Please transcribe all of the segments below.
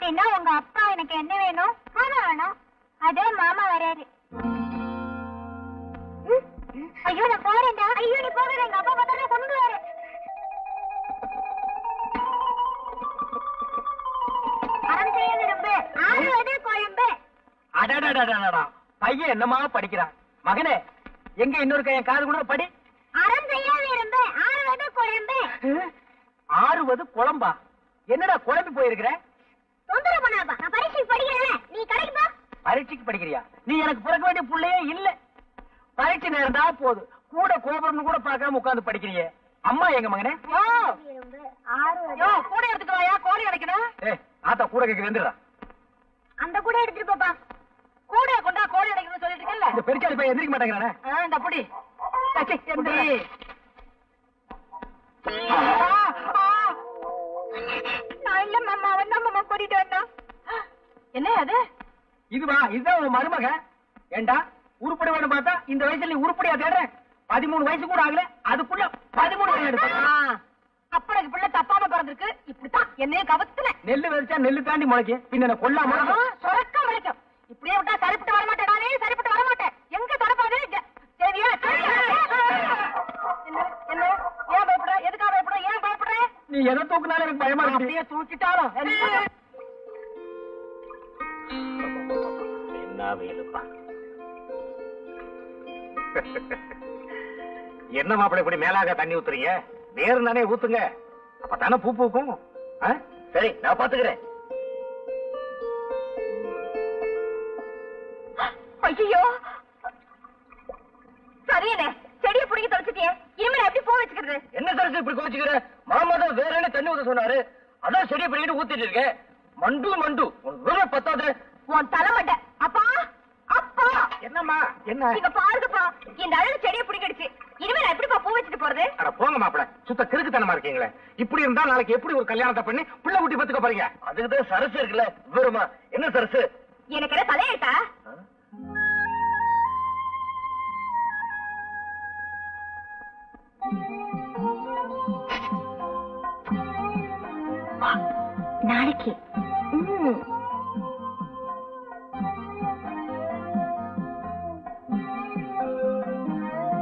அப்படின்னா உங்க அப்பா எனக்கு என்ன வேணும்? பணம் வேணும். அதே மாமா வராரு. ஐயோ நான் போறேன்டா. ஐயோ நீ போகாத, எங்க அப்பா பார்த்தா கொண்டுவாரு. அறம் செய்ய விரும்பு, ஆறுவது குழம்பு. அடடடடடா, பையன் என்னமா படிக்கிறான். மகனே, எங்க இன்னொரு கையன் காது கூட படி. அறம் செய்ய விரும்பு, ஆறுவது குழம்பு. ஆறுவது குழம்பா? என்னடா குழம்பி போயிருக்கிற? தொந்தரவு பண்ணாதப்பா, நான் பரீட்சைக்கு படிக்கிறேன். நீ கடைக்கு போ. பரீட்சைக்கு படிக்கிறியா? நீ எனக்கு பிறக்க வேண்டிய புள்ளையே இல்ல. பரீட்சை நேரம் தான் போது, கூட கோபுரம்னு கூட பார்க்காம உட்கார்ந்து படிக்கிறியே. அம்மா எங்க மகனே? கூட எடுத்துட்டு வாயா, கோழி அடைக்கணும். ஆத்தா கூட கேட்க வந்துடுறா. அந்த கூட எடுத்துட்டு போப்பா. கூட கொண்டா கோழி அடைக்கணும்னு சொல்லிட்டு இருக்கல. இந்த பெருச்சாளி பையன் எந்திரிக்க மாட்டேங்கிறானே. இந்த புடி என்ன அது? இதுவா? இதுதான் உன் மருமக. ஏண்டா உருப்படி வேணும் பார்த்தா இந்த வயசுல நீ உருப்படியா தேடுற? 13 வயசு கூட ஆகல, அதுக்குள்ள 13 வயசு எடுத்த. அப்பனுக்கு பிள்ளை தப்பாம பிறந்திருக்கு. இப்படித்தான் என்னைய கவத்துல. நெல்லு வெறிச்சா நெல்லு தாண்டி முளைக்கும். பின்ன கொல்லாம சொரக்க முளைக்கும். இப்படியே விட்டா சரிப்பட்டு வரமாட்டேன். நானே சரிப்பட்டு வரமாட்டேன். எங்க தொடப்பாது? சரியா? என்ன ஏன் பயப்பட? எதுக்காக பயப்பட? ஏன் பயப்பட? நீ எதை தூக்குனாலும் எனக்கு பயமா இருக்கு. அப்படியே தூக்கிட்டாலும் என்ன வேலுப்பா. என்ன மாப்பிள்ளை இப்படி மேலாக தண்ணி ஊத்துறீங்க? வேறு தானே ஊத்துங்க, அப்பதானே பூ பூக்கும். சரி நான் பாத்துக்கிறேன். ஐயோ சரியனே, செடியை பிடிக்க தொலைச்சிட்டியே. இனிமே எப்படி பூ வச்சுக்கிறது? என்ன சரசு இப்படி கோச்சுக்கிற? மாமா தான் வேற என்ன தண்ணி ஊத்த சொன்னாரு, அதான் செடியை பிடிக்கிட்டு ஊத்திட்டு இருக்கேன். மண்டு மண்டு உனக்கு பத்தாது. உன் தலைமட்ட. அப்பா அப்பா என்னம்மா? என்ன இங்க பாருங்கப்பா, இந்த அழகு செடியை பிடிக்கிடுச்சு. இனிமே நான் எப்படிப்பா பூ வச்சுட்டு போறது? அட போங்க மாப்பிள்ள, சுத்த கிறுக்குத்தனமா இருக்கீங்களே. இப்படி இருந்தா நாளைக்கு எப்படி ஒரு கல்யாணத்தை பண்ணி பிள்ளை குட்டி பத்துக்க போறீங்க? அதுக்குதான் சரசு இருக்குல்ல. விவரமா என்ன சரசு? எனக்கு என்ன தலையெழுத்தா? நாளைக்கு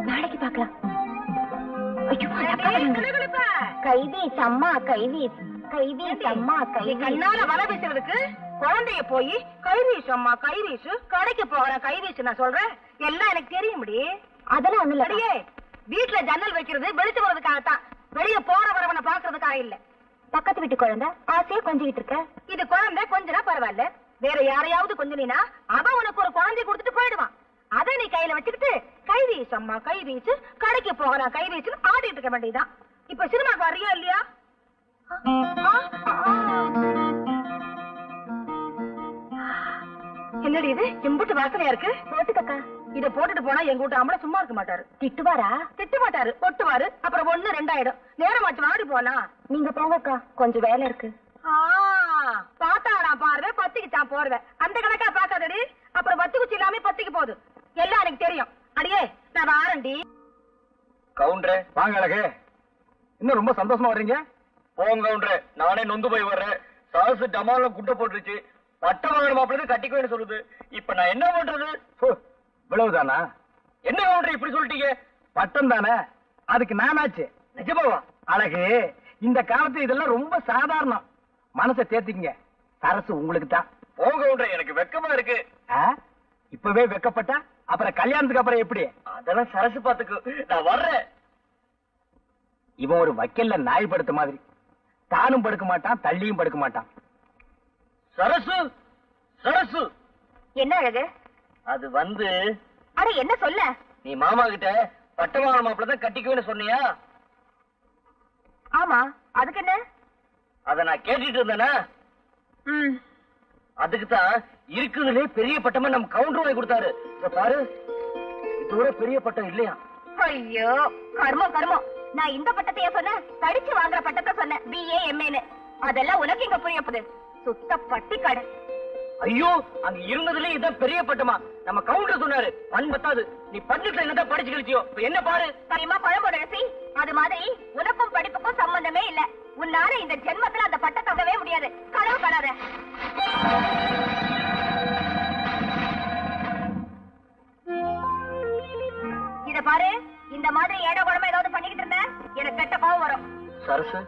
நாளைக்கு பார்க்கலாம். கைவீஸ் அம்மா, கைவீஸ் கைவீஸ் அம்மா, கண்ணால வலை வீசுறதுக்கு குழந்தைய போய் கைவீஸ் அம்மா கைவீசு, கடைக்கு போகிறேன் கைவீசு நான் சொல்றேன். எல்லாம் எனக்கு தெரியும் முடி. அதெல்லாம் ஒண்ணு இல்லையே. வீட்டுல ஜன்னல் வைக்கிறது வெளிச்சு போறதுக்காகத்தான், வெளிய போற வரவனை பாக்குறதுக்காக இல்ல. பக்கத்து வீட்டு குழந்தை ஆசையா கொஞ்சிக்கிட்டு இருக்க. இது குழந்தை கொஞ்சனா பரவாயில்ல, வேற யாரையாவது கொஞ்சினா அவன் உனக்கு ஒரு குழந்தை கொடுத்துட்டு போயிடுவான். அதை நீ கையில வச்சுக்கிட்டு கைவீசு அம்மா கைவீசு, கடைக்கு போகிறான் கைவீசு ஆடிட்டு இருக்க வேண்டியதான். இப்ப சினிமாக்கு வர்றியா இல்லையா? என்னடி இது இம்புட்டு வாசனையா இருக்கு? போட்டுக்கா. இத போட்டுட்டு போனா எங்க வீட்டு ஆம்பளை சும்மா இருக்க மாட்டாரு. திட்டுவாரா? திட்ட மாட்டாரு, ஒட்டுவாரு. அப்புறம் 1 2 ஆயிடும். நேரமாச்சு வாடி போலாம். நீங்க போங்கக்கா, கொஞ்சம் வேலை இருக்கு. பாத்தாடா பாருவே, பத்திக்குச்சான் போறத. அந்த கணக்கா பாக்காதடி, அப்புறம் பத்து குச்சி இல்லாம பத்திக்கு போகுது. எல்லாம் எனக்கு தெரியும். அடியே நான் வாரண்டி. கவுண்டரே வாங்க. அழகு இன்னும் ரொம்ப சந்தோஷமா வர்றீங்க. போங்க கவுண்டரே, நானே நொந்து போய் வர்றேன். சாசு டமால குட்டை போட்டுருச்சு. பட்ட வாங்கணும் மாப்பிள்ளை கட்டிக்குவேன்னு சொல்லுது. இப்ப நான் என்ன பண்றது? இவ்வளவுதானா? என்ன கவுண்டர் இப்படி சொல்லிட்டீங்க? பட்டம் தானே, அதுக்கு நானாச்சு. நிஜமாவா? அழகு இந்த காலத்து இதெல்லாம் ரொம்ப சாதாரணம். மனசை தேத்திக்கங்க, சரசு உங்களுக்கு தான். போங்க கவுண்டர், எனக்கு வெக்கமா இருக்கு. இப்பவே வெக்கப்பட்டா அப்புறம் கல்யாணத்துக்கு அப்புறம் எப்படி? அதெல்லாம் சரசு பாத்துக்கு, நான் வர்றேன். இவன் ஒரு வக்கல்ல நாய் படுத்த மாதிரி, தானும் படுக்க மாட்டான் தள்ளியும் படுக்க மாட்டான். சரசு சரசு. என்ன அழகு? அது வந்து அட என்ன சொல்ல? நீ மாமா கிட்ட பட்டமான மாப்பிள்ள தான் கட்டிக்குவேன்னு சொன்னியா? ஆமா, அதுக்கு என்ன? அத நான் கேட்டுட்டு இருந்தேனா? அதுக்குதான் இருக்குதுலே பெரிய பட்டமா நம்ம கவுண்டர் வாங்கி கொடுத்தாரு. இத பாரு, இதோட பெரிய பட்டம் இல்லையா? ஐயோ கர்மம் கர்மம். நான் இந்த பட்டத்தையே சொன்னேன், படிச்சு வாங்குற பட்டத்தை சொன்னேன், BA MA. அதெல்லாம் உனக்கு இங்க புரிய போகுது. சுத்த பட்டி கடை. ஐயோ, அங்க இருந்ததுல இதான் பெரிய பட்டமா? நம்ம கவுண்டர் சொன்னாரு. பண் பத்தாது, நீ பட்டத்துல என்னதான் படிச்சு கழிச்சியோ. என்ன பாரு, தெரியுமா பழம்போட ரசி? அது மாதிரி உனக்கும் படிப்புக்கும் சம்பந்தமே இல்ல. உன்னால இந்த ஜென்மத்துல அந்த பட்டை தங்கவே முடியாது. கனவு காணாத. இத பாரு, இந்த மாதிரி ஏடோ குழம்பு ஏதாவது பண்ணிக்கிட்டு இருந்த எனக்கு கெட்ட கோவம் வரும். சரசு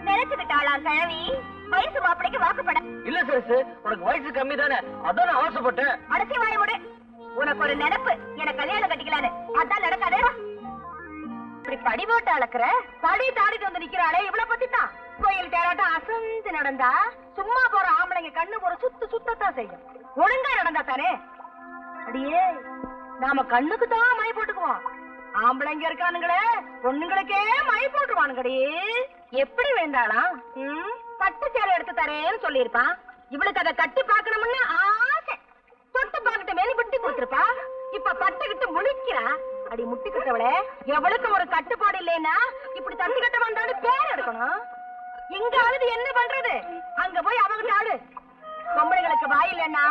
நினைச்சுக்கிட்டாளா கிழவி? வயசு மாப்பிளைக்கு வாக்குப்பட. இல்ல சரசு, உனக்கு வயசு கம்மி தானே, அதான் நான் ஆசைப்பட்டேன். அடைச்சி வாய முடு. உனக்கு ஒரு நினைப்பு, எனக்கு கல்யாணம் கட்டிக்கலான்னு. அதான் நடக்காதே. இப்படி படி போட்டு அளக்குற, படி தாடிட்டு வந்து நிக்கிறாளே, இவ்வளவு பத்தி தான். கோயில் தேராட்டம் அசந்து நடந்தா சும்மா போற ஆம்பளைங்க கண்ணு ஒரு சுத்தத்தான் செய்யும். ஒழுங்கா நடந்தா தானே. அடியே, நாம கண்ணுக்கு தான் மை போட்டுக்குவோம். ஆம்பளைங்க இருக்கானுங்களே, பொண்ணுங்களுக்கே மை போட்டுருவானுங்கடி. எப்படி வேண்டாளாம்? பட்டு சேலை எடுத்து தரேன்னு சொல்லிருப்பான். இவளுக்கு அதை கட்டி பாக்கணும்னு ஆசை. தொட்டு பாக்கிட்ட மேல விட்டு கொடுத்திருப்பா. இப்ப பட்டுக்கிட்டு முழிக்கிறா. அடி முட்டிக்கிட்டவளே, எவளுக்கு ஒரு கட்டுப்பாடு இல்லைன்னா இப்படி தண்ணி கட்ட வந்தாலும் பேர் எடுக்கணும். இங்காவது என்ன பண்றது? அங்க போய் அவங்க ஆடு. பொம்பளைங்களுக்கு வாய் இல்லைன்னா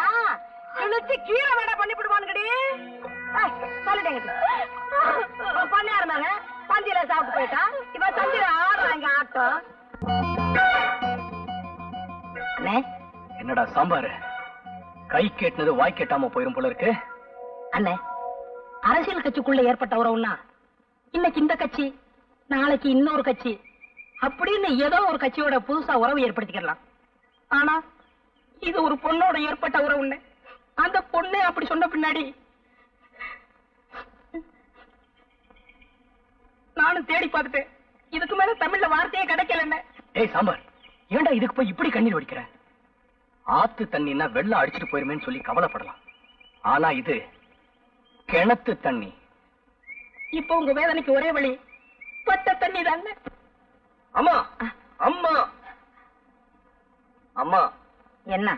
கிழிச்சு கீரை வேடா பண்ணிவிடுவானுங்கடி. சொல்லிட்டேங்க பண்ணாருமாங்க. பந்தியில சாப்பிட்டு போயிட்டா. இப்ப தந்திர ஆடுறாங்க ஆட்டம். என்னடா சாம்பாரு, கை கேட்டது வாய் கேட்டாம போயிரும் போல இருக்கு. அண்ணே, அரசியல் கட்சிக்குள்ள ஏற்பட்ட உறவுன்னா இன்னைக்கு இந்த கட்சி, நாளைக்கு இன்னொரு கட்சி அப்படின்னு ஏதோ ஒரு கட்சியோட புதுசா உறவு ஏற்படுத்திக்கலாம். ஆனா இது ஒரு பொண்ணோட ஏற்பட்ட உறவுன்னு அந்த பொண்ணே அப்படி சொன்ன பின்னாடி நானும் தேடி பார்த்துட்டேன். இதுக்கு மேல தமிழ்ல வார்த்தையே கிடைக்கல. ஏய் சாம்பார், ஏன்டா இதுக்கு போய் இப்படி கண்ணீர் வடிக்கிற? ஆத்து தண்ணின்னா வெள்ளம் அடிச்சிட்டு போயிருமேன்னு சொல்லி கவலைப்படலாம். ஆனா இது கிணத்து தண்ணி. இப்ப உங்க வேதனைக்கு ஒரே வழி பட்ட தண்ணி தாங்க. அம்மா அம்மா அம்மா, என்ன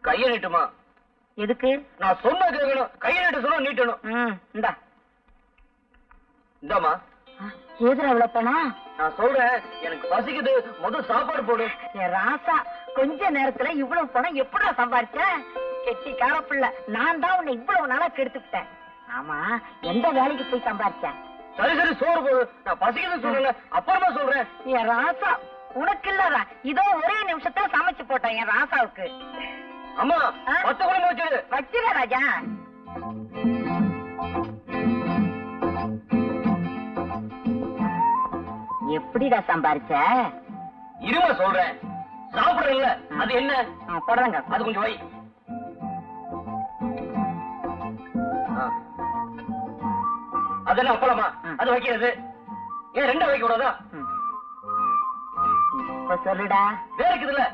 கைய நீட்டுமா. எதுக்கு? நான் சொன்ன கேட்கணும். கைய நீட்டு சொன்ன நீட்டணும். இந்தா இந்தாமா. எதுல அவ்வளவு பணம்? நான் சொல்றேன், எனக்கு பசிக்குது, முதல் சாப்பாடு போடு. ராசா, கொஞ்ச நேரத்துல இவ்வளவு பணம் எப்படா சம்பாரிச்ச? கெட்டி காரப்புள்ள, நான் தான் உன்னை இவ்வளவு நாளா கெடுத்துட்டேன். ஆமா, எந்த வேலைக்கு போய் சம்பாரிச்ச? சரி சரி, சோறு போடு. நான் பசிக்குது சொல்லல, அப்புறமா சொல்றேன். என் ராசா, உனக்கு இல்லடா, இதோ ஒரே நிமிஷத்துல சமைச்சு போட்டேன் என் ராசாவுக்கு. அம்மா, 10 குழம்பு வச்சிரு. வச்சிர ராஜா. எப்படிடா சம்பாரிச்ச? இருமா சொல்றேன். சாப்பிடுறல, அது என்ன? போடுறாங்க, அது கொஞ்சம் வை. அது என்ன அப்பளமா? அது வைக்கிறது ஏன் 2 வைக்க கூடாதா? இப்ப சொல்லுடா. வேறக்குதுல்ல,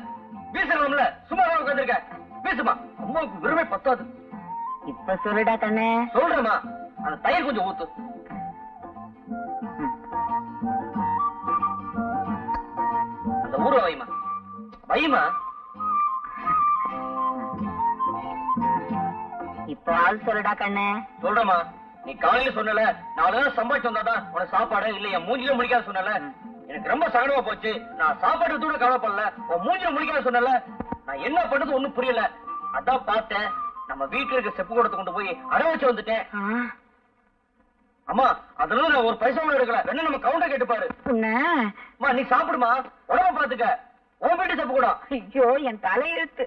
வீசணும்ல. சும்மா உட்காந்துருக்க, வீசுமா. அம்மாவுக்கு வெறுமை பத்தாது. இப்ப சொல்லுடா கண்ணே. சொல்றேமா, அந்த தயிர் கொஞ்சம் ஊத்து. அந்த ஊற வைமா, வைமா. இப்ப ஆள் சொல்லுடா கண்ணே. சொல்றமா, நீ காலையில சொன்னல, 4 நாள் சம்பாதிச்சு வந்தாதான் உனக்கு சாப்பாடு இல்ல, என் மூஞ்சில முடிக்காத சொன்னல. எனக்கு ரொம்ப சங்கடமா போச்சு. நான் சாப்பாடு கூட கவலைப்படல, உன் மூஞ்சில முடிக்காத சொன்னல. நான் என்ன பண்றது ஒண்ணும் புரியல. அதான் பார்த்தேன், நம்ம வீட்டுல இருக்க செப்பு கூடத்தை கொண்டு போய் அட வச்சு வந்துட்டேன். அம்மா, அதனால நான் ஒரு பைசா கூட எடுக்கல. என்ன நம்ம கவுண்டர் கேட்டுப்பாரு. அம்மா, நீ சாப்பிடுமா, உடம்ப பாத்துக்க. உன் வீட்டு செப்பு கூட. ஐயோ, என் தலையெழுத்து.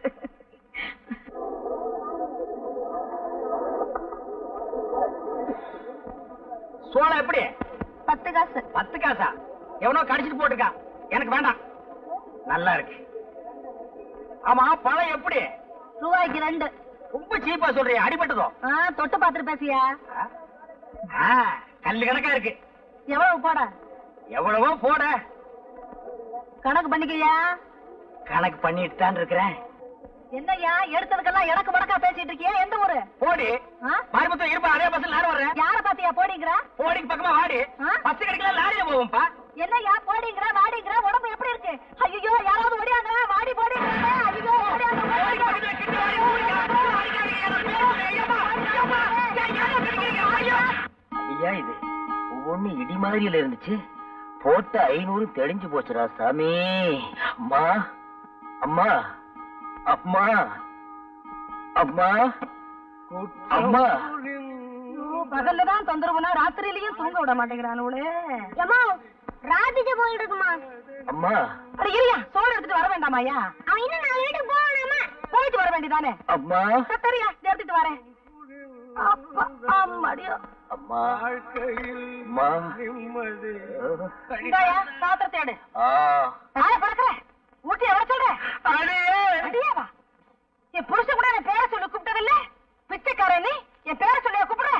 சோளம் எப்படி? 10 காசு. 10 காசா? எவனோ கடிச்சிட்டு போட்டுக்கா, எனக்கு வேண்டாம். நல்லா இருக்கு. ஆமா, பழம் எப்படி? ரூபாய்க்கு 2. ரொம்ப சீப்பா சொல்றியா? அடிபட்டதோ? தொட்டு பாத்துட்டு பேசியா? கல்லு கணக்கா இருக்கு. எவ்வளவு போட? எவ்வளவோ போட. கணக்கு பண்ணிக்கையா? கணக்கு பண்ணிட்டு தான் இருக்கிறேன். என்னய்யா, எடுத்ததுக்கெல்லாம் எனக்கு மடக்கா பேசிட்டு இருக்கியா? எந்த ஊரு? போடி. மாரிமுத்தம் இருப்பா, அதே பஸ்ல நானும் வர்றேன். யார பாத்தியா போடிங்கிற? போடிக்கு பக்கமா வாடி. பஸ் கிடைக்கல, லாரியில போவோம்ப்பா. என்னய்யா போடிங்கிற வாடிங்கிற? உடம்பு எப்படி இருக்கு? ஐயோ, யாராவது ஓடியாங்க. வாடி போடிங்கிற. ஐயோ, ஓடியாங்க. ஐயா, இது ஒவ்வொன்னு இடி மாதிரியில இருந்துச்சு. போட்ட 500 தெளிஞ்சு போச்சுடா சாமி. அம்மா அம்மா அம்மா அம்மா அம்மா. பகல்லதான் தொந்தரவுனா ராத்திரியிலயும் தூங்க விட மாட்டேங்கிறானுங்களே. ராதிகா போயிட்டு இருக்குமா? அம்மா. அட இருயா, சோறு எடுத்துட்டு வர வேண்டாமாயா? அவன் இன்னும் 4 வீட்டுக்கு போகணுமா? போயிட்டு வர வேண்டியதானே? அம்மா. சரியா, எடுத்துட்டு வரேன். அப்பா, அம்மாடியோ. அம்மா. அம்மா. இந்தாயா, பாத்திரத்தை எடு. ஆய பறக்கற. ஊட்டி எவ்வளவு சொல்ற? அடியாவா? என் புருஷன் கூட என் பேரை சொல்லி கூப்பிட்டதில்ல? பிச்சைக்காரன் நீ என் பேரை சொல்லியா கூப்பிடுற?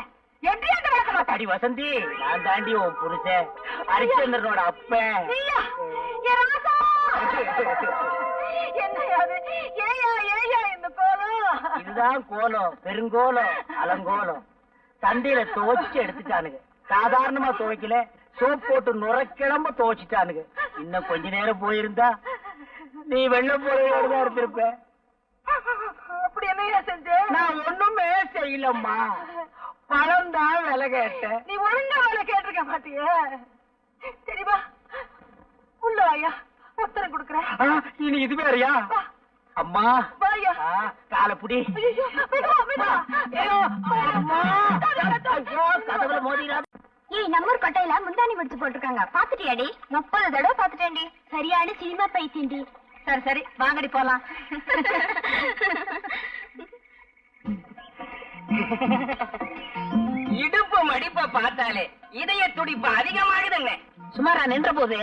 எப்படியா அந்த வழக்க மாட்டா? அடி வசந்தி, நான் தாண்டி உன் புருஷன் ஹரிச்சந்திரனோட அப்பன். நீயா? என் ராசா! என்னையா அது? ஏயா இந்த கோலம்? இதுதான் கோலம், பெருங்கோலம், அலங்கோலம். சந்தையில துவைச்சு எடுத்துட்டானுங்க. சாதாரணமா துவைக்கல, சோப் போட்டு நுரைக்கிழம்ப துவைச்சிட்டானுங்க. இன்னும் கொஞ்ச நேரம் போயிருந்தா நீ வெள்ளம் போறதோடதான் இருந்திருப்ப. அப்படி என்னையா செஞ்ச? நான் ஒண்ணுமே செய்யலம்மா, பழம் தான் விலை கேட்டேன். நீ ஒழுங்கா வேலை கேட்டிருக்க மாட்டியே. சரிவா, உள்ள வாயா, உத்தரம் கொடுக்குறேன். இனி இது வேறையா? அம்மா வாயா. காலை புடி. ஐயோ, விடுவா. ஐயோ, அம்மா. ஐயோ, கதவுல மோதிராத. ஏய், நம்ம ஊர் கொட்டையில முந்தானி முடிச்சு போட்டிருக்காங்க. பாத்துட்டியாடி? 30 தடவை பாத்துட்டேன்டி. சரியான சினிமா பைத்தியண்டி. சரி வாங்கடி போலாம். இடுப்பு மடிப்ப பார்த்தாலே இதய துடிப்பு அதிகமாகுதுங்க. சுமாரா நின்ற போது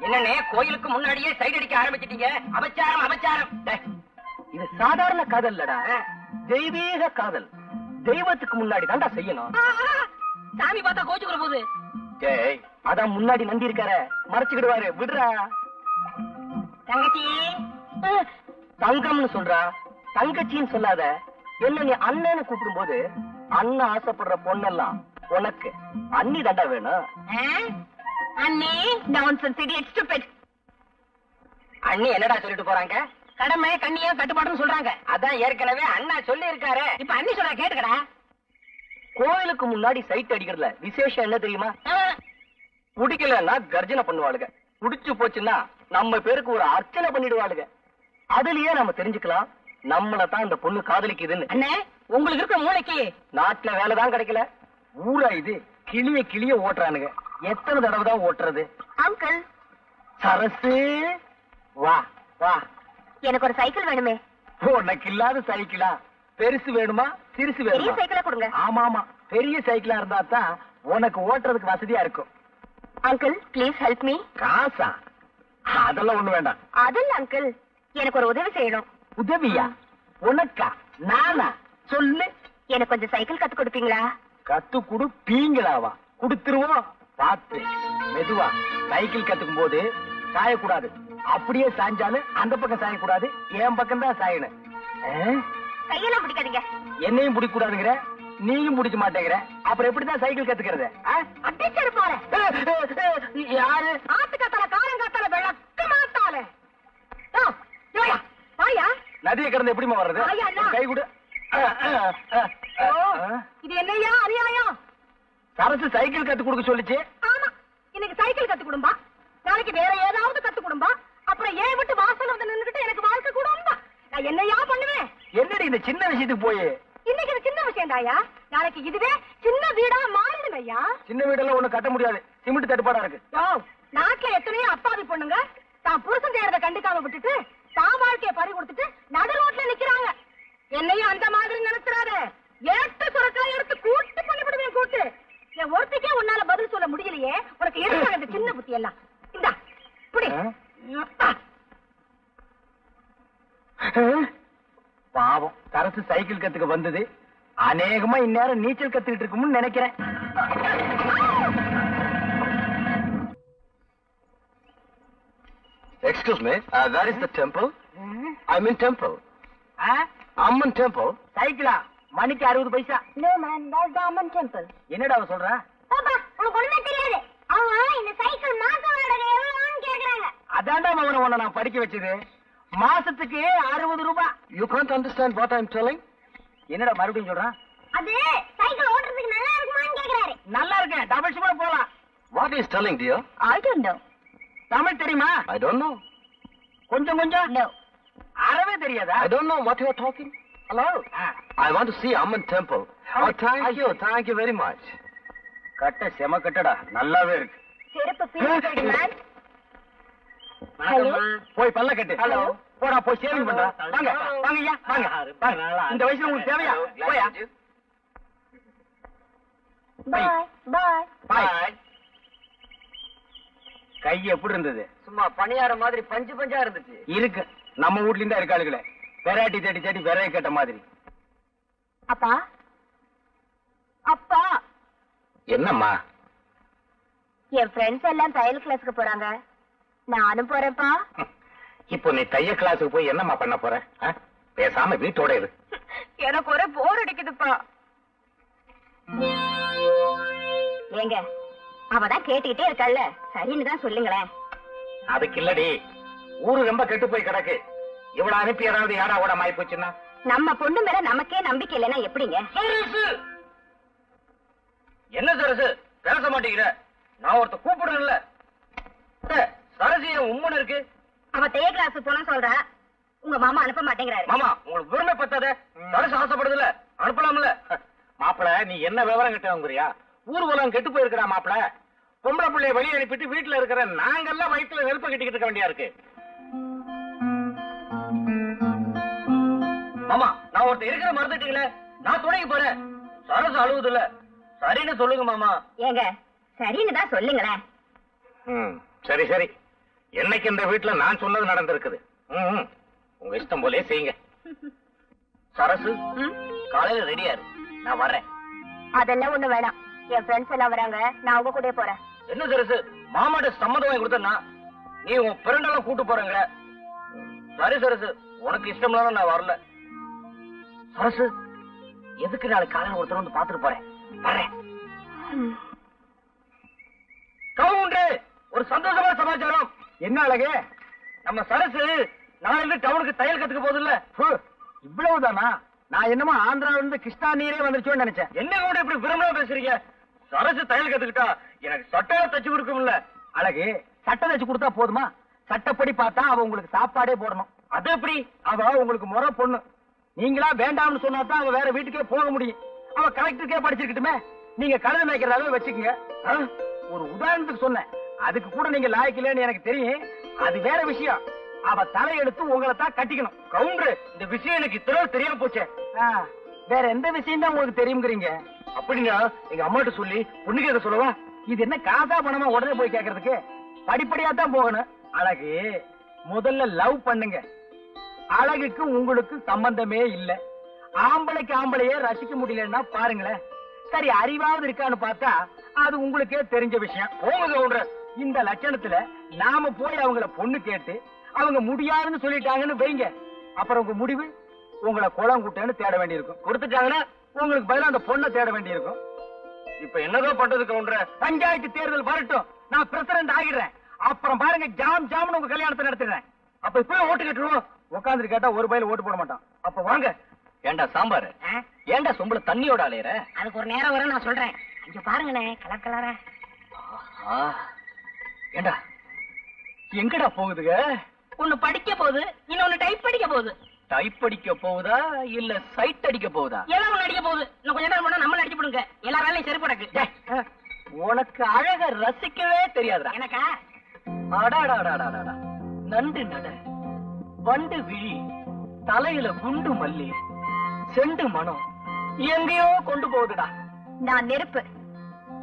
என்னண்ணே, கோயிலுக்கு முன்னாடியே சைடு அடிக்க ஆரம்பிச்சிட்டீங்க. அபச்சாரம். இது சாதாரண காதல் இல்லடா, தெய்வீக காதல். தெய்வத்துக்கு முன்னாடி தாண்டா செய்யணும். சாமி பார்த்தா கோச்சுக்கிற போது. டேய், அதான் முன்னாடி நந்தி இருக்கார, மறைச்சுக்கிடுவாரு, விடுறா. தங்கச்சி தங்கம்னு சொல்றா, தங்கச்சின்னு சொல்லாத. என்ன நீ அண்ணன்னு கூப்பிடும் போது அண்ணன் ஆசைப்படுற பொண்ணெல்லாம் உனக்கு அண்ணி தாண்டா வேணும். அண்ணி நான்சென்ஸ் இடியட் ஸ்டூபிட். அண்ணி என்னடா சொல்லிட்டு போறாங்க? கடமை கண்ணியா கட்டுப்பாடுன்னு சொல்றாங்க. அதான் ஏற்கனவே அண்ணா சொல்லி இருக்காரு. இப்ப அண்ணி சொல்ற கேட்டுக்கடா. கோயிலுக்கு முன்னாடி சைட் அடிக்கிறதுல விசேஷம் என்ன தெரியுமா? பிடிக்கலன்னா கர்ஜனை பண்ணுவாளுங்க, புடிச்சு போச்சுன்னா நம்ம பேருக்கு ஒரு அர்ச்சனை பண்ணிடுவாளுங்க. அதுலயே நம்ம தெரிஞ்சுக்கலாம் நம்மள தான் இந்த பொண்ணு காதலிக்குதுன்னு. அண்ணே, உங்களுக்கு இருக்க மூளைக்கு நாட்டுல வேலைதான் கிடைக்கல, ஊரா இது கிளிய ஓட்டுறானுங்க. எத்தனை தடவை தான் ஓட்டுறது? அங்கிள், சரசு வா வா. எனக்கு ஒரு சைக்கிள் வேணுமே. உனக்கு இல்லாத சைக்கிளா? பெருசு வேணுமா சிறுசு பெரிய வேணுமா? சைக்கிளா கொடுங்க. ஆமா, பெரிய சைக்கிளா இருந்தா தான் உனக்கு ஓட்டுறதுக்கு வசதியா இருக்கும். Uncle, please help me. காசா? அதெல்லாம் ஒண்ணு வேண்டாம். அதில்ல அங்கிள், எனக்கு ஒரு உதவி செய்யணும். உதவியா? உனக்கா? நானா? சொல்லு. எனக்கு கொஞ்சம் சைக்கிள் கத்து கொடுப்பீங்களா? கத்து குடு. பீங்களாவா? குடுத்துருவோம். பார்த்து மெதுவா. சைக்கிள் கத்துக்கும் போது சாயக்கூடாது. அப்படியே சாஞ்சாலும் அந்த பக்கம் சாயக்கூடாது, என் பக்கம் தான் சாயணும். கையெல்லாம் பிடிக்காதீங்க. என்னையும் பிடிக்க கூடாதுங்கிற, நீயும் பிடிக்க மாட்டேங்கிற, அப்புறம் எப்படிதான் சைக்கிள் கத்துக்கிறது? அடிச்சரு போற. யாரு? ஆத்துக்காத்தால காரங்காத்தால விளக்க மாத்தால. வாயா. நதியை கடந்து எப்படிமா வர்றது? வாயா, அண்ணா. கை கொடு. இது என்னையா அநியாயம்? சரசு சைக்கிள் கத்து கொடுக்க சொல்லிச்சு. ஆமா, இன்னைக்கு சைக்கிள் கத்து கொடும்பா, நாளைக்கு வேற ஏதாவது கத்து கொடும்பா, அப்புறம் ஏன் விட்டு வாசல் வந்து நின்னுகிட்டு எனக்கு வாழ்க்கை கொடும்பா. நான் என்னையா பண்ணுவேன்? என்னடி இந்த சின்ன விஷயத்துக்கு போய்? இன்னைக்கு இது சின்ன விஷயம் தாயா, நாளைக்கு இதுவே சின்ன வீடா மாறிடும் ஐயா. சின்ன வீடெல்லாம் ஒண்ணு கட்ட முடியாது, சிமெண்ட் தட்டுப்பாடா இருக்கு. நாட்டுல எத்தனையோ அப்பாவி பொண்ணுங்க தான் புருஷன் செய்யறத கண்டுக்காம விட்டுட்டு தான் வாழ்க்கைய பறி கொடுத்துட்டு நடு ரோட்ல நிக்கிறாங்க. என்னையும் அந்த மாதிரி நினைச்சிடாத. ஏட்டு சுரக்காய் எடுத்து கூட்டு பண்ணிவிடுவேன். கூட்டு என் ஒருத்திக்கே உன்னால பதில் சொல்ல முடியலையே, உனக்கு எதுக்காக இந்த சின்ன புத்தி எல்லாம்? இந்தா புடி. பாவம், சரசு சைக்கிள் கத்துக்க வந்தது அநேகமா இந்நேரம் நீச்சல் கத்துக்கிட்டு இருக்கும்னு நினைக்கிறேன். Excuse me, that is the temple. I'm in temple. Amman temple. சைக்கிளா மணிக்கு 60 பைசா. No man, that's the Amman temple. என்னடா அவ சொல்றா? பாப்பா, உனக்கு ஒண்ணுமே தெரியாது. அவங்க இந்த சைக்கிள் மாச வாடகை எவ்வளவுன்னு கேக்குறாங்க. அதான்டா மகனை உன்னை நான் படிக்க வச்சது. மாசத்துக்கு 60 ரூபாய். You can't understand what I'm telling? என்னடா மறுபடியும் சொல்றான்? அது சைக்கிள் ஓட்டுறதுக்கு நல்லா இருக்குமான்னு கேக்குறாரு. நல்லா இருக்கேன், டபுள் ஷிப்ல போலாம். What is telling, dear? I don't know. Tamil தெரியுமா? I don't know. கொஞ்சம் கொஞ்சம். No. அறவே தெரியாதா? I don't know what you are talking. Hello. I want to see Amman temple. Oh, thank you very much. கட்ட செம கட்டடா, நல்லாவே இருக்கு. செருப்பு பீஸ் மேன். ஹலோ, போய் பல்ல கட்டு. ஹலோ, போடா போய் சேவிங் பண்றா. வாங்க வாங்கய்யா, வாங்க வாங்க. இந்த வயசுல உங்களுக்கு தேவையா? போயா. பாய் பாய் பாய். கை எப்படி இருந்தது? சும்மா பணியார மாதிரி பஞ்சு பஞ்சா இருந்துச்சு. இருக்கு, நம்ம வீட்ல இருந்தா இருக்காளுகளே. வெரைட்டி தேடி தேடி விரைய கேட்ட மாதிரி. அப்பா அப்பா, என்னம்மா? என் ஃப்ரெண்ட்ஸ் எல்லாம் தையல் கிளாஸ்க்கு போறாங்க, நானும் போறேன்ப்பா. இப்போ நீ தையல் கிளாஸுக்கு போய் என்னம்மா பண்ண போற? பேசாம வீட்டோட இரு. எனக்கு ஒரே போர் அடிக்குதுப்பா. ஏங்க, அவதான் கேட்டுக்கிட்டே இருக்கல்ல, சரின்னு தான் சொல்லுங்களேன். அதுக்கு இல்லடி, ஊரு ரொம்ப கெட்டு போய் கிடக்கு. இவ்வளவு அனுப்பி ஏதாவது யாரா கூட மாறி போச்சுன்னா? நம்ம பொண்ணு மேல நமக்கே நம்பிக்கை இல்லைன்னா எப்படிங்க? என்ன சரசு பேச மாட்டேங்கிற? நான் ஒருத்த கூப்பிடுறேன்ல. சரசு உம்மன் இருக்கு. அவ தைய கிளாஸ் போன சொல்றா, உங்க மாமா அனுப்ப மாட்டேங்கிறாரு. மாமா உங்களுக்கு விரும்ப பத்தாத, சரசு ஆசைப்படுதுல, அனுப்பலாம்ல. மாப்பிள, நீ என்ன விவரம் கிட்டவங்கிறியா? ஊர்வலம் கெட்டு போயிருக்கிறா மாப்பிள. பொம்பளை பிள்ளைய வெளியே அனுப்பிட்டு வீட்டுல இருக்கிற நாங்கெல்லாம் வயிற்றுல நெருப்ப கட்டிக்கிட்டு இருக்க வேண்டியா இருக்கு. மாமா, நான் ஒருத்தர் இருக்கிற மறந்துட்டீங்களே, நான் துணைக்கு போறேன். சரசு அழுவுது இல்ல, சரின்னு சொல்லுங்க மாமா. ஏங்க, சரின்னு தான் சொல்லுங்களேன். சரி சரி, என்னைக்கு இந்த வீட்டுல நான் சொன்னது நடந்திருக்குது. உங்க இஷ்டம் போலே செய்யுங்க. சரசு, காலையில ரெடியா இரு, நான் வர்றேன். அதெல்லாம் ஒண்ணு வேணாம், என் ஃப்ரெண்ட்ஸ் எல்லாம் வராங்க, நான் உங்க கூட போறேன். என்ன சரசு, மாமாட்ட சம்மதம் வாங்கி கொடுத்தா நீ உன் பிறண்டெல்லாம் கூட்டு போறங்க. சரி சரசு, உனக்கு இஷ்டம் நான் வரல. சரசு, எதுக்கு நாளைக்கு காலையில ஒருத்தர் வந்து பாத்துட்டு போறேன். வர்றேன். கவுண்டர், ஒரு சந்தோஷமான சமாச்சாரம். என்ன அழகு? நம்ம சரசு நாளைக்கு டவுனுக்கு தையல் கத்துக்க போகுது இல்ல. இவ்வளவுதானா? நான் என்னமோ ஆந்திராவில இருந்து கிருஷ்ணா நீரே வந்துருச்சோன்னு நினைச்சேன். என்ன கூட இப்படி விரும்பலாம் பேசுறீங்க? சரசு தையல் கத்துக்கிட்டா எனக்கு சட்டை தச்சு கொடுக்கும்ல. அழகு, சட்டை தச்சு கொடுத்தா போதுமா? சட்டப்படி பார்த்தா அவ உங்களுக்கு சாப்பாடே போடணும். அது எப்படி? அவ உங்களுக்கு முறை பொண்ணு. நீங்களா வேண்டாம்னு சொன்னா தான் அவ வேற வீட்டுக்கே போக முடியும். அவ கலெக்டருக்கே படிச்சிருக்கட்டுமே. நீங்க கழுத மேய்க்கிறதாவே வச்சுக்கோங்க. ஒரு உதாரணத்துக்கு சொன்னேன், அதுக்கு கூட நீங்க லாய்க்கலன்னு எனக்கு தெரியும். அது வேற விஷயம். அவ தலையெடுத்து உங்களை தான் கட்டிக்கணும். கவுண்டர், இந்த விஷயம் எனக்கு இத்தனை தெரியாம போச்சே. வேற எந்த விஷயம் தான் உங்களுக்கு தெரியுங்கிறீங்க? அப்படின்னா எங்க அம்மாட்ட சொல்லி பொண்ணுக்கு எதை சொல்லவா? இது என்ன காசா பணமா உடனே போய் கேட்கறதுக்கு? படிப்படியா தான் போகணும். அழகு, முதல்ல லவ் பண்ணுங்க. அழகுக்கு உங்களுக்கு சம்பந்தமே இல்ல. ஆம்பளைக்கு ஆம்பளையே ரசிக்க முடியலன்னா பாருங்களேன். சரி, அறிவாவது இருக்கான்னு பார்த்தா அது உங்களுக்கே தெரிஞ்ச விஷயம். போங்க கவுண்டர், இந்த லட்சணத்துல நாம போய் அவங்கள பொண்ணு கேட்டு அவங்க முடியாதுன்னு சொல்லிட்டாங்கன்னு வைங்க, அப்புறம் உங்க முடிவு உங்களை குளம் குட்டேன்னு தேட வேண்டியிருக்கும். கொடுத்துட்டாங்கன்னா உங்களுக்கு பதிலா அந்த பொண்ணை தேட வேண்டியிருக்கும். இப்ப என்னதான் பண்றது கவுண்டர்? பஞ்சாயத்து தேர்தல் வரட்டும், நான் பிரசிடண்ட் ஆகிடுறேன். அப்புறம் பாருங்க, ஜாம் ஜாம்னு உங்க கல்யாணத்தை நடத்துறேன். அப்ப இப்ப ஓட்டு கேட்டுருவோம். உட்காந்துட்டு கேட்டா ஒரு பயில ஓட்டு போட மாட்டான். அப்ப வாங்க. ஏண்டா சாம்பார், ஏண்டா சொம்பள தண்ணியோட அலையற? அதுக்கு ஒரு நேரம் வரும், நான் சொல்றேன். இங்க பாருங்கண்ணே, கலர் கலரா. ஏண்டா எங்கடா போகுதுங்க? ஒண்ணு படிக்க போகுது, இன்னொன்னு டைப் படிக்க போகுது. டைப் அடிக்க போகுதா இல்ல சைட் அடிக்க போகுதா? ஏதோ ஒண்ணு அடிக்க போகுது. இன்னும் கொஞ்ச நேரம் போனா நம்ம அடிச்சு போடுங்க. எல்லா வேலையும் சரி படக்கு. உனக்கு அழக ரசிக்கவே தெரியாதுடா. எனக்கா? அடாடாடாடாடா, நண்டு நட, வண்டு விழி, தலையில குண்டு மல்லி, செண்டு மனம் எங்கேயோ கொண்டு போகுதுடா. நான் நெருப்பு,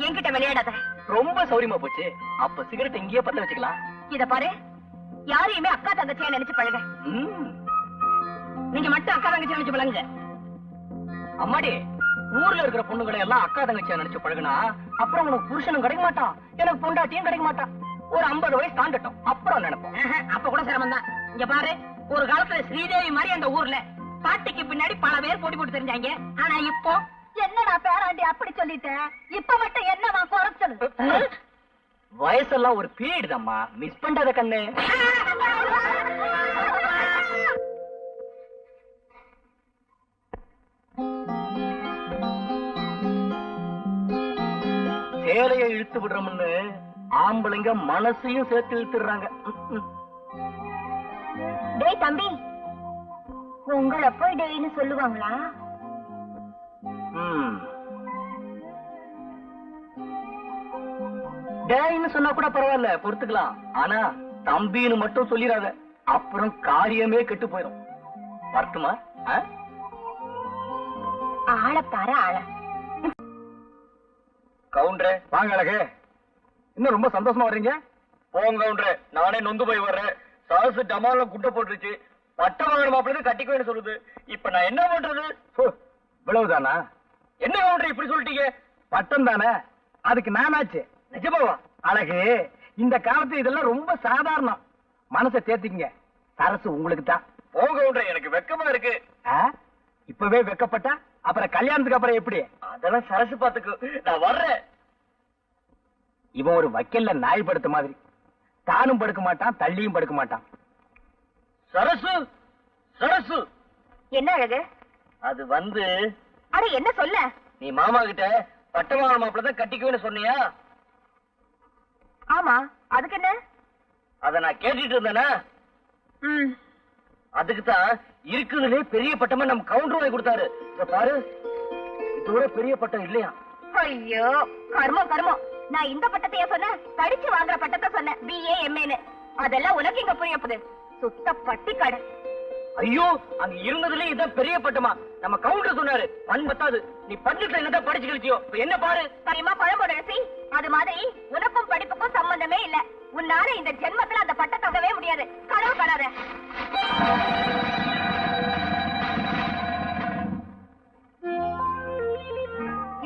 என்கிட்ட விளையாடாத. ரொம்ப சௌரியமா போச்சு. அப்ப சிகரெட் இங்கேயே பத்த வச்சுக்கலாம். இத பாரு, யாரையுமே அக்கா தங்கச்சியா நினைச்சு பழக. நீங்க மட்டும் அக்கா தங்கச்சி நினைச்சு பழகுங்க. அம்மாடி, ஊர்ல இருக்கிற பொண்ணுகளை எல்லாம் அக்கா தங்கச்சியா நினைச்சு பழகுனா அப்புறம் உனக்கு புருஷனும் கிடைக்க மாட்டான், எனக்கு பொண்டாட்டியும் கிடைக்க மாட்டான். ஒரு 50 வயசு தாண்டட்டும், அப்புறம் நினைப்போம். அப்ப கூட சிரமம் தான். இங்க பாரு, ஒரு காலத்துல ஸ்ரீதேவி மாதிரி அந்த ஊர்ல பாட்டிக்கு பின்னாடி பல பேர் போட்டி போட்டு தெரிஞ்சாங்க. ஆனா இப்போ என்னடா பேராண்டி அப்படி சொல்லிட்டேன், இப்ப மட்டும் என்னவா குறைச்சது? வயசெல்லாம் ஒரு பீரியட் தான்மா, மிஸ் பண்றத கண்ணு. சேலையை இழுத்து விடுறோம்னு ஆம்பளைங்க மனசையும் சேர்த்து இழுத்துறாங்க. டேய் தம்பி, உங்களை போய் டேய்னு சொல்லுவாங்களா? டேன்னு சொன்னா கூட பரவாயில்ல, பொறுத்துக்கலாம். ஆனா தம்பின்னு மட்டும் சொல்லிடாத, அப்புறம் காரியமே கெட்டு போயிடும். வரட்டுமா? ஆள பாரு ஆள. கவுண்டரே வாங்க அழகு. இன்னும் ரொம்ப சந்தோஷமா வர்றீங்க. போங்க கவுண்டரே, நானே நொந்து போய் வர்றேன். சாசு டமால குட்டை போட்டுருச்சு. பட்டம் வாங்கணும் மாப்பிள்ளை கட்டிக்குவேன்னு சொல்லுது. இப்ப நான் என்ன பண்றது? இவ்வளவுதானா? என்ன கவுண்டர் இப்படி சொல்லிட்டீங்க? பட்டம் தானே, அதுக்கு நானாச்சு. நிஜமாவா? அழகு, இந்த காலத்து இதெல்லாம் ரொம்ப சாதாரணம். மனசை தேத்திக்கங்க, சரசு உங்களுக்கு தான். போங்க கவுண்டர், எனக்கு வெக்கமா இருக்கு. இப்பவே வெக்கப்பட்டா அப்புறம் கல்யாணத்துக்கு அப்புறம் எப்படி? அதெல்லாம் சரசு பாத்துக்கு, நான் வர்றேன். இவன் ஒரு வக்கல்ல நாய் படுத்த மாதிரி, தானும் படுக்க மாட்டான், தள்ளியும் படுக்க மாட்டான். சரசு, சரசு. என்ன அழகு? அது அட என்ன சொல்ல? நீ மாமா கிட்ட பட்டமான மாப்பிள்ள தான் கட்டிக்குவேன்னு சொன்னியா? ஆமா, அதுக்கு என்ன? அத நான் கேட்டுட்டு இருந்தேனா? அதுக்கு தான் இருக்குதுலே பெரிய பட்டமா நம்ம கவுண்டர் வாங்கி கொடுத்தாரு. இத பாரு, இதோட பெரிய பட்டம் இல்லையா? ஐயோ கர்மம் கர்மம். நான் இந்த பட்டத்தையே சொன்னேன், படிச்சு வாங்குற பட்டத்தை சொன்னேன், BA MA. அதெல்லாம் உனக்கு இங்க புரிய போகுது. சுத்த பட்டி கடை. ஐயோ, அங்க இருந்ததுல இதான் பெரிய பட்டமா? நம்ம கவுண்டர் சொன்னாரு பண் பத்தாது, நீ பன்னெண்டுல என்னதான் படிச்சு கழிச்சியோ. இப்ப என்ன பாரு சரிமா பழம்போட ரசி. அது மாதிரி உனக்கும் படிப்புக்கும் சம்பந்தமே இல்ல. உன்னால இந்த ஜென்மத்துல அந்த பட்டத்தை தரவே முடியாது. கனவு காணாத.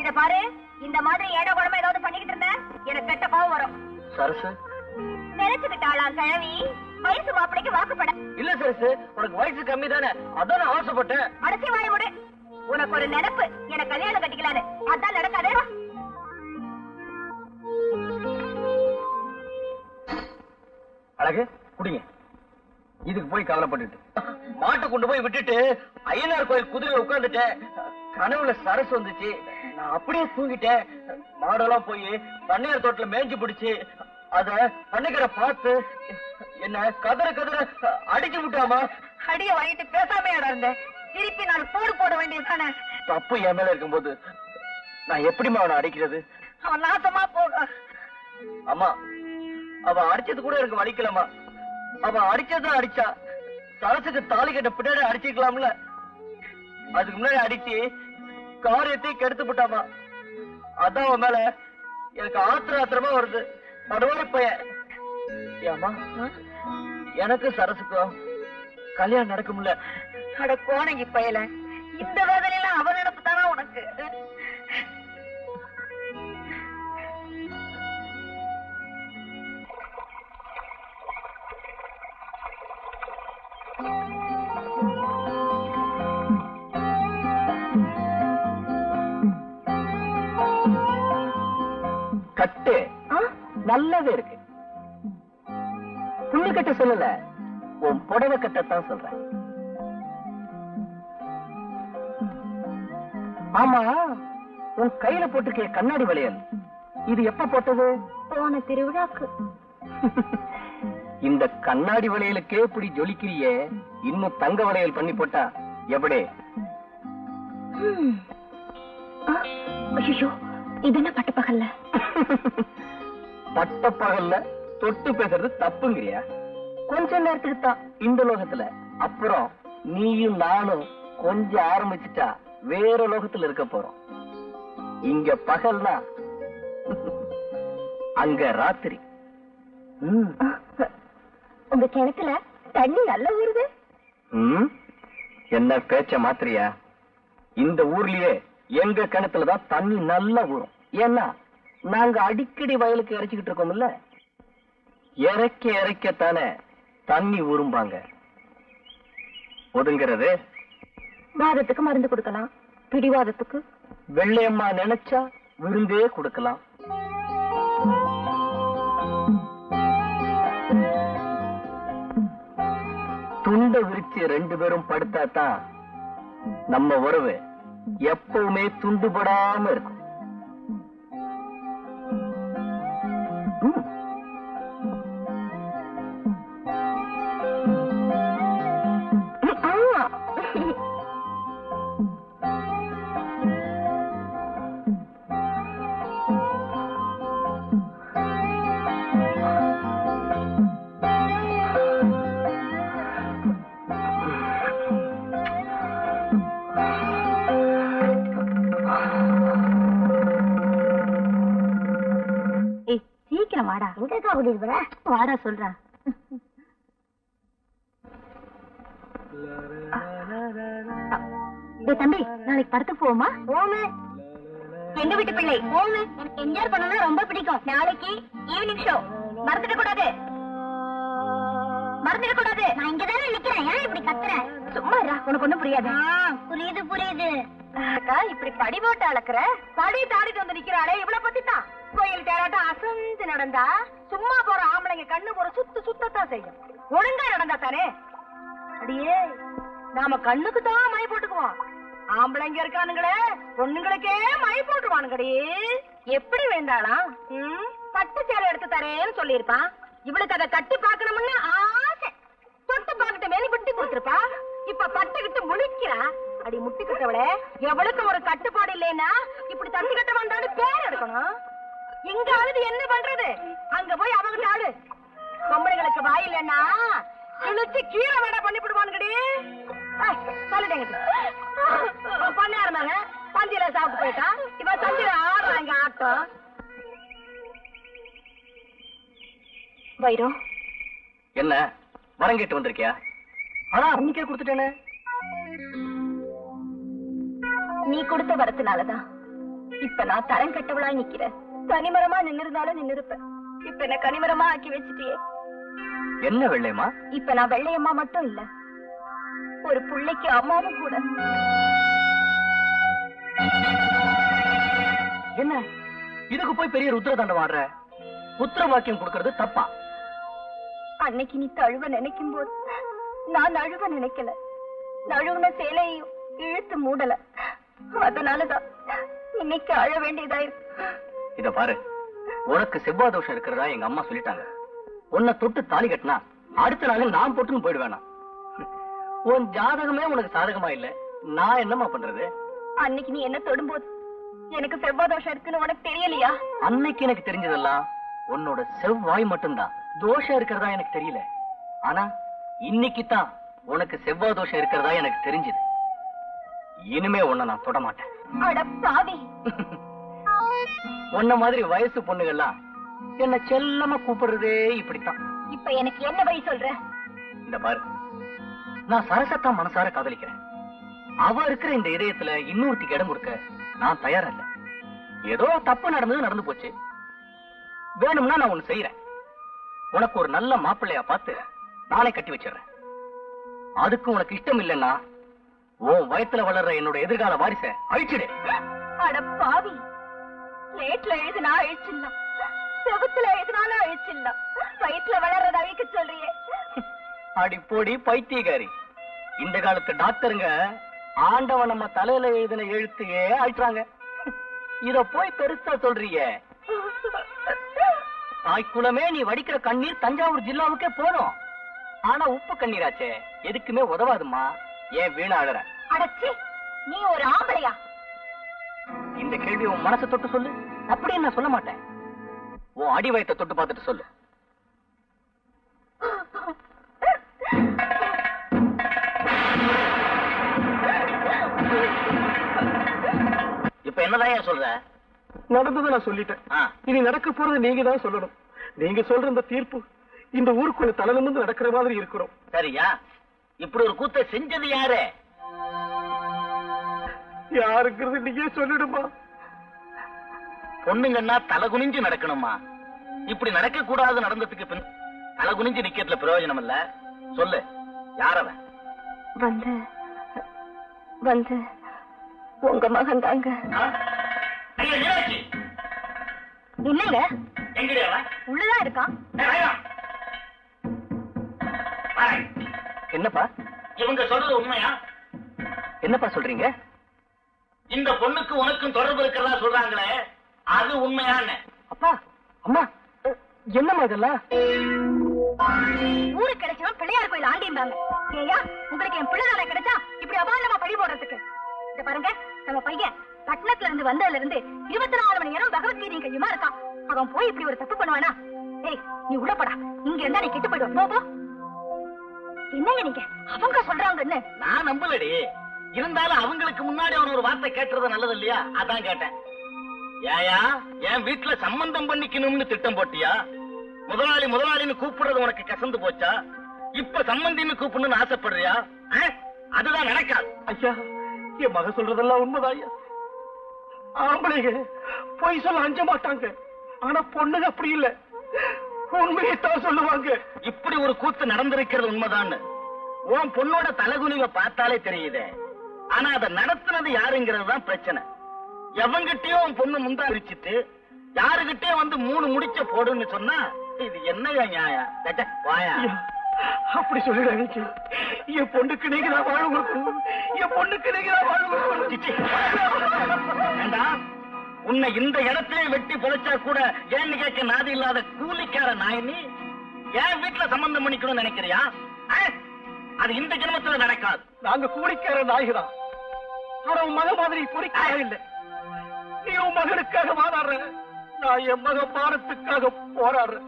இத பாரு, இந்த மாதிரி ஏடா குழம்பு ஏதாவது பண்ணிக்கிட்டு இருந்த எனக்கு கெட்ட கோவம் வரும். சரசு நினைச்சுக்கிட்டாளாம் கிழவி, வயசு மாப்பிளைக்கு வாக்குப்பட. இல்ல சரசு, உனக்கு வயசு கம்மி தானே, அதான் நான் ஆசைப்பட்டேன். அடைச்சி வாய விடு. உனக்கு ஒரு நினைப்பு, எனக்கு கல்யாணம் கட்டிக்கலான்னு. அதான் நடக்காதே. அழகு, குடிங்க. இதுக்கு போய் கவலைப்பட்டுட்டு மாட்டை கொண்டு போய் விட்டுட்டு ஐயனார் கோயில் குதிரையில உட்கார்ந்துட்டேன். கனவுல சரசு வந்துச்சு, நான் அப்படியே தூங்கிட்டேன். மாடெல்லாம் போய் பண்ணையார் தோட்டத்துல மேய்ஞ்சு பிடிச்சு அத பண்ணைக்கரை பார்த்து என்ன கதற கதற அடிச்சு விட்டாமா. அடிய வாங்கிட்டு பேசாம இருந்த திருப்பி நான் போடு போட வேண்டியதுதானே. தப்பு என் மேல இருக்கும்போது நான் எப்படிமா அவனை அடிக்கிறது? அவன் நாசமா போக. அம்மா, அவ அடிச்சது கூட எனக்கு வலிக்கலமா. அவ அடிச்சதான் அடிச்சா, சரசுக்கு தாலி கட்ட பின்னாடி அடிச்சுக்கலாம்ல. அதுக்கு முன்னாடி அடிச்சு காரியத்தையும் கெடுத்து விட்டாமா. அதான் அவன் மேல எனக்கு ஆத்திரமா வருது. மறுவாரி பையன். ஏமா, எனக்கு சரசுக்கும் கல்யாணம் நடக்கும்ல? அட கோணங்கி பயல, இந்த வேதனையில அவன் நினைப்பு தானா உனக்கு? கட்டு நல்லவே இருக்கு. புள்ளி கட்ட சொல்லல, உன் புடவை கட்டத்தான் சொல்றேன். ஆமா, உன் கையில போட்டுக்க கண்ணாடி வளையல், இது எப்ப போட்டது? போன திருவிழாக்கு. இந்த கண்ணாடி வளையலுக்கே இப்படி ஜொலிக்கிறியே, இன்னும் தங்க வளையல் பண்ணி போட்டா எப்படி? ஐயோ, இது என்ன பட்டப்பகல்ல? பட்டப்பகல்ல தொட்டு பேசுறது தப்புங்கிறியா? கொஞ்ச நேரத்துக்கு தான் இந்த லோகத்துல, அப்புறம் நீயும் நானும் கொஞ்சம் ஆரம்பிச்சுட்டா வேற லோகத்துல இருக்க போறோம். இங்க பகல்னா அங்க ராத்திரி. உங்க கிணத்துல தண்ணி நல்ல ஊறுது. என்ன பேச்ச மாத்திரியா? இந்த ஊர்லயே எங்க கிணத்துலதான் தண்ணி நல்லா ஊறும். ஏன்னா நாங்க அடிக்கடி வயலுக்கு இறைச்சிக்கிட்டு இருக்கோம்ல, இறைக்க இறைக்கத்தானே தண்ணி ஊறும்பாங்க. ஒதுங்கிறது வாதத்துக்கு மருந்து கொடுக்கலாம், பிடிவாதத்துக்கு வெள்ளையம்மா நினைச்சா விருந்தே கொடுக்கலாம். துண்ட விரிச்சு 2 பேரும் படுத்தாதான் நம்ம உறவு எப்பவுமே துண்டுபடாம இருக்கும். சீக்கிரம் வாடா. எங்கக்கா கூட்டிட்டு போற? வாடா சொல்றேன். தம்பி, நாளைக்கு படத்துக்கு போவோமா? போமே. எங்க வீட்டு பிள்ளை போமே. எனக்கு என்ஜாய் பண்ணணும்னா ரொம்ப பிடிக்கும். நாளைக்கு ஈவினிங் ஷோ. மறந்துட கூடாது. மறந்துட கூடாது. நான் இங்கதானே நிக்கிறேன். ஏன் இப்படி கத்துறேன்? சும்மா இருடா, உனக்கு ஒண்ணும் புரியாது. புரியுது புரியுது. அக்கா இப்படி படி போட்டு அளக்குற, படி தாடிட்டு வந்து நிக்கிறாளே, இவ்வளவு பத்தி தான். கோயில் தேராட்டம் அசந்து நடந்தா சும்மா போற ஆம்பளைங்க கண்ணு ஒரு சுத்தத்தான் செய்யும். ஒழுங்கா நடந்தா தானே. அடியே, நாம கண்ணுக்கு தான் மை போட்டுக்குவோம். ஆம்பளைங்க இருக்கானுங்களே, பொண்ணுங்களுக்கே மை போட்டுவானுங்கடி. எப்படி வேண்டாளாம்? பட்டு சேலை எடுத்து தரேன்னு சொல்லிருப்பான். இவளுக்கு அதை கட்டி பாக்கணும்னு ஆசை. தொட்டு பாக்கிட்ட மேல விட்டு கொடுத்திருப்பா. இப்ப பட்டுக்கிட்டு முழிக்கிறா. அடி முட்டிக்கிட்டவளே, எவளுக்கு ஒரு கட்டுப்பாடு இல்லைன்னா இப்படி தண்ணி கட்ட வந்தாலும் பேர் எடுக்கணும். இங்காவது என்ன பண்றது? அங்க போய் அவங்க ஆடு. பொம்பளைங்களுக்கு வாய் இல்லைன்னா இழுச்சு கீரை வேடா பண்ணி விடுவானுங்கடி. சொல்லிட்டேங்க பண்ணாருமாங்க. பந்தியில சாப்பிட்டு போயிட்டா. இப்ப தந்திர ஆடுறாங்க ஆட்டம். வைரம், என்ன வரம் கேட்டு வந்திருக்கியா? ஆனா அன்னைக்கே கொடுத்துட்டேனே. நீ கொடுத்த வரத்தினாலதான் இப்ப நான் தரம் கெட்டவளாய் நிக்கிறேன். தனிமரமா நின்னிருந்தாலும் நின்னிருப்பேன். இப்ப என்ன கனிமரமா ஆக்கி வச்சுட்டியே. என்ன வெள்ளையம்மா? இப்ப நான் வெள்ளையம்மா மட்டும் இல்ல, ஒரு புள்ளைக்கு அம்மாவும் கூட. என்ன இதுக்கு போய் பெரிய ருத்ரதாண்டம் ஆடுற? புத்திர வாக்கியம் கொடுக்கறது தப்பா? அன்னைக்கு நீ தழுவ நினைக்கும் போது நான் நழுவ நினைக்கல. நழுவுன சேலையும் இழுத்து மூடல. அதனாலதான் இன்னைக்கு அழ வேண்டியதாயிருக்கு. இத பாரு, உனக்கு செவ்வாய் தோஷம் இருக்கிறதா எங்க அம்மா சொல்லிட்டாங்க. உன்னை தொட்டு தாலி கட்டினா அடுத்த நாள் நான் போட்டுன்னு போயிடுவேனா? உன் ஜாதகமே உனக்கு சாதகமா இல்ல, நான் என்னமா பண்றது? அன்னைக்கு நீ என்ன தொடும்போது எனக்கு செவ்வாய் தோஷம் இருக்குன்னு உனக்கு தெரியலையா? அன்னைக்கு எனக்கு தெரிஞ்சதெல்லாம் உன்னோட செவ்வாய் மட்டும்தான். தோஷம் இருக்கிறதா எனக்கு தெரியல. ஆனா இன்னைக்கு தான் உனக்கு செவ்வாய் தோஷம் இருக்கிறதா எனக்கு தெரிஞ்சது. இனிமே உன்னை நான் தொட மாட்டேன். அட பாவி. உன்ன மாதிரி வயசு பொண்ணுகள்லாம் என்ன செல்லமா கூப்பிடுறதே இப்படித்தான். இப்ப எனக்கு என்ன வழி சொல்ற? இந்த பாரு, நான் சரசத்தான் மனசார காதலிக்கிறேன். அவ இருக்கிற இந்த இதயத்துல இன்னொருத்திக்கு இடம் கொடுக்க நான் தயாரா இல்ல. ஏதோ தப்பு நடந்து போச்சு. வேணும்னா நான் ஒண்ணு செய்யறேன். உனக்கு ஒரு நல்ல மாப்பிள்ளையா பார்த்து நானே கட்டி வச்சிடறேன். அதுக்கு உனக்கு இஷ்டம் இல்லைன்னா உன் வயத்துல வளர்ற என்னோட எதிர்கால வாரிச அழிச்சிடு. அட பாவி, லேட்ல எழுதுனா அழிச்சிடலாம், செவத்துல எழுதுனாலும் அழிச்சிடலாம், வயிற்றுல வளர்றத அழிக்க சொல்றியே. அடி போடி பைத்தியகாரி. இந்த காலத்து டாக்டருங்க ஆண்டவன் நம்ம தலையில எழுதின எழுத்தையே அழிச்சாங்க. இத போய் பெருசா சொல்றியே. தாய்க்குளமே நீ வடிக்கிற கண்ணீர் தஞ்சாவூர் ஜில்லாவுக்கே போதும். ஆனா உப்பு கண்ணீராச்சே எதுக்குமே உதவாதுமா. ஏன் வீணா அழற? அடச்சி, நீ ஒரு ஆம்பளையா? இந்த கேள்வி உன் மனசை தொட்டு சொல்லு. அப்படின்னு நான் சொல்ல மாட்டேன். உன் அடி வயத்தை தொட்டு பார்த்துட்டு சொல்லு. இப்ப என்னதான் சொல்ற? நடந்ததை நான் சொல்லிட்டேன். இனி நடக்க போறது நீங்க தான் சொல்லணும். நீங்க சொல்ற இந்த தீர்ப்பு இந்த ஊருக்குள்ள தலை நிமிர்ந்து நடக்கிற மாதிரி இருக்கிறோம். சரியா? இப்படி ஒரு கூத்தை செஞ்சது யாரு? யாருங்கிறது நீங்க சொல்லிடுமா? பொண்ணுங்கன்னா தலை குனிஞ்சு நடக்கணுமா? இப்படி நடக்க கூடாது நடந்ததுக்கு பின் தலை குனிஞ்சு நிக்கிறதுல பிரயோஜனம் இல்ல. சொல்லு, யாரவன்? வந்து உங்க மகன் தாங்க. என்னங்க உள்ளதான் இருக்கான். என்னப்பா இவங்க சொல்றது உண்மையா? என்னப்பா சொல்றீங்க? இந்த பொண்ணுக்கு உனக்கும் தொடர்பு இருக்கிறதா சொல்றாங்களே, அது உண்மையான்னு? அப்பா, அம்மா, என்னம்மா இதெல்லாம்? ஊருக்கு கிடைச்சா பிள்ளையார் கோயில் ஆண்டிருந்தாங்க. ஏயா, உங்களுக்கு என் பிள்ளைதானே கிடைச்சா இப்படி அபாண்டமா பழி போடுறதுக்கு? இத பாருங்க, நம்ம பையன் பட்டணத்துல இருந்து வந்ததுல இருந்து 24 மணி நேரம் பகவத்கீதை கையுமா இருக்கான். அவன் போய் இப்படி ஒரு தப்பு பண்ணுவானா? ஏய், நீ உள்ள போடா. இங்க இருந்தா நீ கெட்டு போயிடுவ. போ. என்னங்க நீங்க? அவங்க சொல்றாங்கன்னு நான் நம்பலடி. இருந்தாலும் அவங்களுக்கு முன்னாடி அவன் ஒரு வார்த்தை கேட்டுறது நல்லது இல்லையா? அதான் கேட்டேன். ஏயா என் வீட்டுல சம்பந்தம் பண்ணிக்கணும்னு திட்டம் போட்டியா? முதலாளின்னு கூப்பிடுறது உனக்கு கசந்து போச்சா? இப்ப சம்பந்தின்னு கூப்பிடணும்னு ஆசைப்படுறியா? அதுதான் நடக்காது. ஐயா, என் மக சொல்றதெல்லாம் உண்மைதான் ஐயா. ஆம்பளைங்க பொய் சொல்ல அஞ்ச மாட்டாங்க. ஆனா பொண்ணுங்க அப்படி இல்ல, உண்மையைத்தான் சொல்லுவாங்க. இப்படி ஒரு கூத்து நடந்திருக்கிறது உண்மைதான்னு உன் பொண்ணோட தலகுனிவை பார்த்தாலே தெரியுதே. ஆனா அதை நடத்துனது யாருங்கிறது தான் பிரச்சனை. எவங்கிட்டயும் உன் பொண்ணு முந்தா விரிச்சிட்டு யாருகிட்டயும் வந்து 3 முடிச்ச போடுன்னு சொன்னா இது என்னையா நியாயம்? வாயா, அப்படி சொல்லிடாதீங்க. என் பொண்ணுக்கு நீங்க தான் வாழ கொடுக்கணும். என் பொண்ணுக்கு நீங்க தான் வாழ கொடுக்கணும். வேண்டாம், உன்னை இந்த இடத்திலே வெட்டி பொழைச்சா கூட ஏன்னு கேட்க நாதி இல்லாத கூலிக்கார நாயினி என் வீட்டுல சம்பந்தம் பண்ணிக்கணும்னு நினைக்கிறியா? அது இந்த ஜென்மத்துல நடக்காது. நாங்க கூலிக்கார நாய்தான். ஆனா உன் மக மாதிரி பொறிக்காக இல்ல. நீ உன் மகனுக்காக வாடாடுற, நான் என் மக பாரத்துக்காக போராடுறேன்.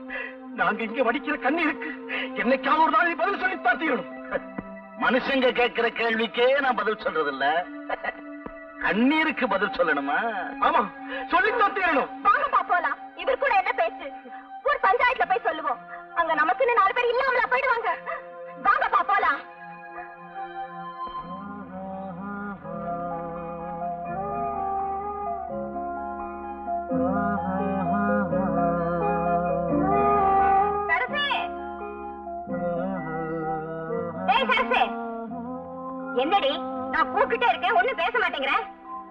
நாங்க இங்க வடிக்கிற கண்ணீருக்கு என்னைக்காவது ஒரு நாளை பதில் சொல்லி பார்த்தீங்களும். மனுஷங்க கேட்கிற கேள்விக்கே நான் பதில் சொல்றது இல்ல, கண்ணீருக்கு பதில் சொல்லணுமா? ஆமா, சொல்லித்தான் தீரணும். வாங்கப்பா போலாம். இவர் கூட என்ன பேச்சு? ஒரு பஞ்சாயத்துல போய் சொல்லுவோம். அங்க நமக்குன்னு 4 பேர் இல்லாமல போயிடுவாங்க. வாங்கப்பா போலாம். சரசே, என்னடி நான் கூப்பிட்டே இருக்கேன், ஒண்ணும் பேச மாட்டேங்கிற.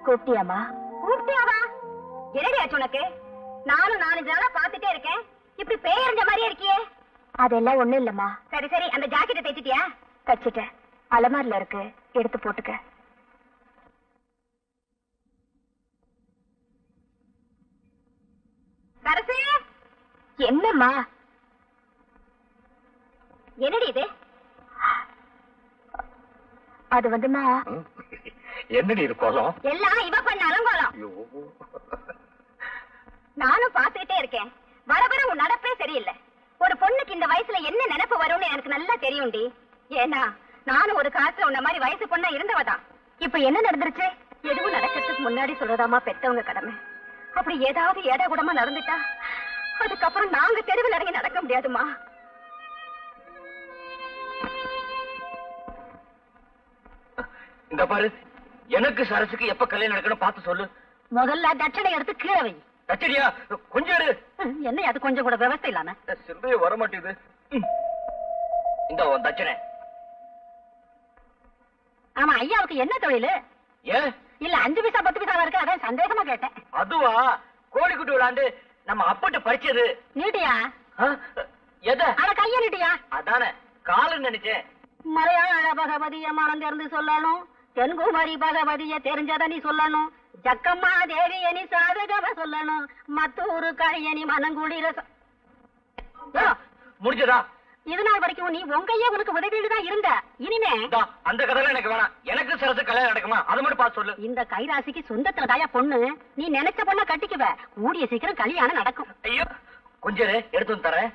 கூப்பிட்டியாமா? கூப்பிட்டியாவா? என்னடி ஆச்சு உனக்கு? நானும் 4-5 நாளா பாத்துட்டே இருக்கேன், இப்படி பேயறிஞ்ச மாதிரியே இருக்கியே. அதெல்லாம் ஒண்ணும் இல்லம்மா. சரி சரி, அந்த ஜாக்கெட்டை தைச்சிட்டியா? தச்சிட்டேன், அலமாரில இருக்கு, எடுத்து போட்டுக்க. சரசே, என்னம்மா? என்னடி இது? அது வந்துமா, என்னடி இருக்கோம்? எல்லாம் இவ பண்ண அலங்கோலம். நானும் பாத்துக்கிட்டே இருக்கேன், வர வர உன் நடப்பே சரியில்லை. ஒரு பொண்ணுக்கு இந்த வயசுல என்ன நினைப்பு வரும்னு எனக்கு நல்லா தெரியும்டி. ஏன்னா நானும் ஒரு காலத்துல உன்ன மாதிரி வயசு பொண்ணா இருந்தவதான். இப்ப என்ன நடந்துருச்சு? எதுவும் நடக்கிறதுக்கு முன்னாடி சொல்றதாமா பெத்தவங்க கடமை. அப்படி ஏதாவது ஏடா கூடமா நடந்துட்டா அதுக்கப்புறம் நாங்க தெருவில் இறங்கி நடக்க முடியாதுமா. இந்த பாரு, எனக்கு சரசுக்கு எப்ப கல்யாணம் நடக்கணும் பார்த்து சொல்லு. முதல்ல தட்சணை எடுத்து கீழே வை. தச்சடியா கொஞ்சம் இரு. என்ன அது கொஞ்சம் கூட விவசாயம் இல்லாம? சிந்தைய வர மாட்டேது. இந்த உன் தச்சனை. ஆமா, ஐயாவுக்கு என்ன தொழில்? ஏன் இல்ல 5 பைசா 10 பைசா இருக்கு, அதான் சந்தேகமா கேட்டேன். அதுவா, கோழிக்குட்டி விளையாண்டு நம்ம அப்பட்டு பறிச்சது. நீட்டியா? எத? அட கைய நீட்டியா? அதானே காலுன்னு நினைச்சேன். மலையாள பகவதிய மனம் திறந்து சொல்லணும், தென்குமரி பகவதிய தெரிஞ்சத நீ சொல்லணும், ஜக்கம்மா தேவிய நீ சாதகமா சொல்லணும், மத்தூரு கழியனி மனங்குளிர முடிஞ்சதா? இது நாள் வரைக்கும் நீ உங்கையே உனக்கு உதவிட்டு தான் இருந்த. இனிமே அந்த கதையில எனக்கு வேணாம். எனக்கு சரசு கல்யாணம் நடக்குமா அதை மட்டும் பார்த்து சொல்லு. இந்த கைராசிக்கு சொந்தத்துல தாயா பொண்ணு, நீ நினைச்ச பொண்ண கட்டிக்குவ. கூடிய சீக்கிரம் கல்யாணம் நடக்கும். ஐயோ, கொஞ்சம் எடுத்து வந்து தரேன்.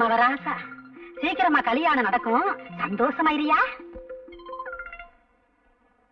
மவராசா, சீக்கிரமா கல்யாணம் நடக்கும், சந்தோஷமா இருயா.